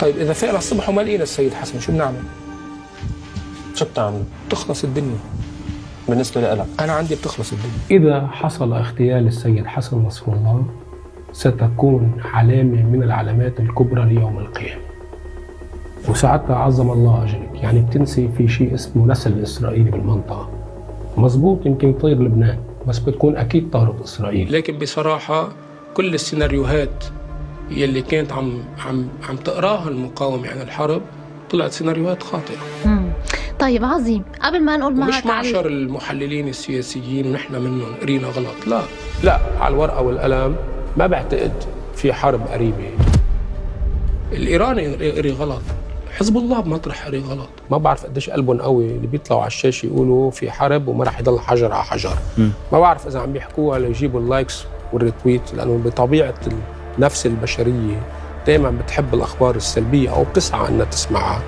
طيب إذا فقنا الصبح وما لقينا السيد حسن شو بنعمل؟ شو بتعمل؟ تخلص الدنيا. بالنسبة لك؟ أنا عندي بتخلص الدنيا. إذا حصل اغتيال السيد حسن نصر الله ستكون علامة من العلامات الكبرى ليوم القيامة. وساعتها عظم الله أجرك، يعني بتنسي في شيء اسمه نسل إسرائيلي بالمنطقة. مزبوط يمكن يطير لبنان بس بتكون أكيد طارت إسرائيل. لكن بصراحة كل السيناريوهات يلي كانت عم تقراها المقاومة عن الحرب طلعت سيناريوهات خاطئة. طيب عظيم، قبل ما نقول معك مش معشر المحللين السياسيين ونحن منهم قرينا غلط، لا على الورقة والقلم ما بعتقد في حرب قريبة. الإيراني قري غلط، حزب الله بمطرح قري غلط. ما بعرف قديش قلبهم قوي اللي بيطلعوا على الشاشة يقولوا في حرب وما راح يضل حجر على حجر. ما بعرف إذا عم بيحكوها ليجيبوا اللايكس والريتويت، لأنه بطبيعة النفس البشرية دائما بتحب الأخبار السلبية أو بتسعى أنها تسمعها.